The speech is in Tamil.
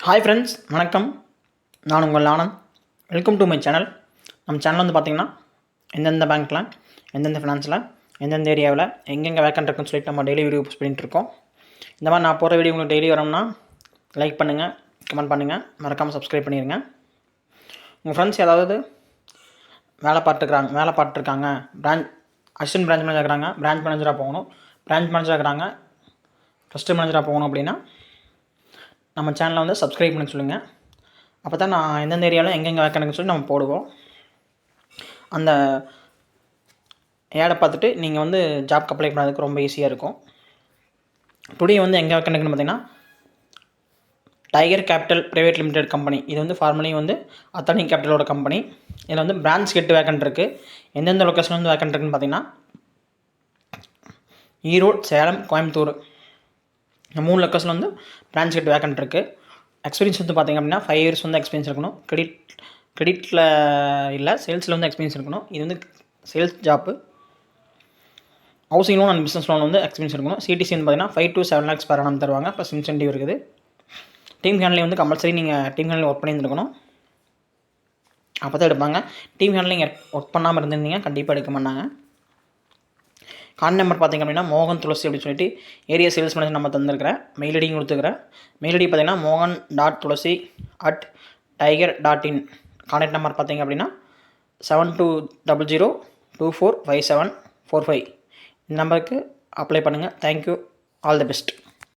ஹாய் ஃப்ரெண்ட்ஸ், வணக்கம். நான் உங்கள் Anand. Welcome to my channel. நம்ம சேனல் வந்து பார்த்திங்கன்னா எந்தெந்த பேங்க்கில், எந்தெந்த ஃபினான்ஸில், எந்தெந்த ஏரியாவில் எங்கெங்கே வேக்கண்ட் இருக்குன்னு சொல்லிட்டு நம்ம டெய்லி வீடியோ போஸ்ட் பண்ணிகிட்ருக்கோம். இந்த மாதிரி நான் போகிற வீடியோ உங்களுக்கு டெய்லி வரோம்னா லைக் பண்ணுங்கள், கமெண்ட் பண்ணுங்கள், மறக்காமல் சப்ஸ்கிரைப் பண்ணிடுங்க. உங்கள் ஃப்ரெண்ட்ஸ் ஏதாவது வேலை பார்த்துருக்காங்க, அசிஸ்டன்ட் பிரான்ச் மேனேஜர் இருக்கிறாங்க, பிரான்ச் மேனேஜராக போகணும், பிரான்ச் மேனேஜராக இருக்கிறாங்க, ஃபஸ்ட்டு மேனேஜராக போகணும் அப்படின்னா நம்ம சேனலை வந்து சப்ஸ்கிரைப் பண்ண சொல்லுங்கள். அப்போ தான் நான் எந்தெந்த ஏரியாவில் எங்கெங்கே வேக்கண்ட்னு சொல்லி நம்ம போடுவோம். அந்த ஏடை பார்த்துட்டு நீங்கள் வந்து ஜாப்க்கு அப்ளை பண்ணுறதுக்கு ரொம்ப ஈஸியாக இருக்கும். டுடே வந்து எங்கே வேக்கண்ட்னு பார்த்தீங்கன்னா tiger capital private limited company. இது வந்து ஃபார்மலி வந்து அத்தானி கேபிட்டலோட கம்பெனி. இதில் வந்து பிரான்ச் 8 வேக்கண்ட் இருக்குது. எந்தெந்த லொக்கேஷன் வந்து வேக்கண்ட் இருக்குன்னு பார்த்தீங்கன்னா ஈரோடு, சேலம், கோயம்புத்தூர், இந்த 3 லொக்கேஷன் வந்து பிரான்ச் 8 வேக்கண்ட் இருக்குது. எக்ஸ்பீரியன்ஸ் வந்து பார்த்திங்க அப்படின்னா 5 இயர்ஸ் வந்து எக்ஸ்பீரியன்ஸ் இருக்கணும். கிரெடிட்டில் இல்லை, சேல்ஸில் வந்து எக்ஸ்பீரியன்ஸ் இருக்கணும். இது வந்து sales job. Housing loan and business loan வந்து எக்ஸ்பீரியன்ஸ் இருக்கணும். சிடிசி வந்து பார்த்திங்கன்னா 5 to 7 lakhs per annum தருவாங்க. ப்ளஸ் இன்சென்டிவ் இருக்குது. டீம் ஹேண்ட்லிங் வந்து கம்பல்சரி நீங்கள் டீம் ஹேண்ட்லிங் ஒர்க் பண்ணியிருந்துருக்கணும். அப்போ தான் எடுப்பாங்க. டீம் ஹேண்ட்லிங் ஒர்க் பண்ணாமல் இருந்திருந்தீங்க கண்டிப்பாக எடுக்க மாட்டாங்க. கான் நம்பர் பார்த்திங்க அப்படின்னா மோகன் துளசி அப்படின்னு சொல்லிட்டு ஏரியா சேல்ஸ் மேனேஜர் நம்ம தந்துருக்கிறேன். மெயில் ஐடியும் கொடுத்துக்கிறேன். மெயில் ஐடி பார்த்திங்கன்னா mohan.tulasi@tiger.in. கான்டாக்ட் நம்பர் பார்த்திங்க அப்படின்னா 7200245745. இந்த நம்பருக்கு அப்ளை பண்ணுங்கள். தேங்க்யூ. All the best.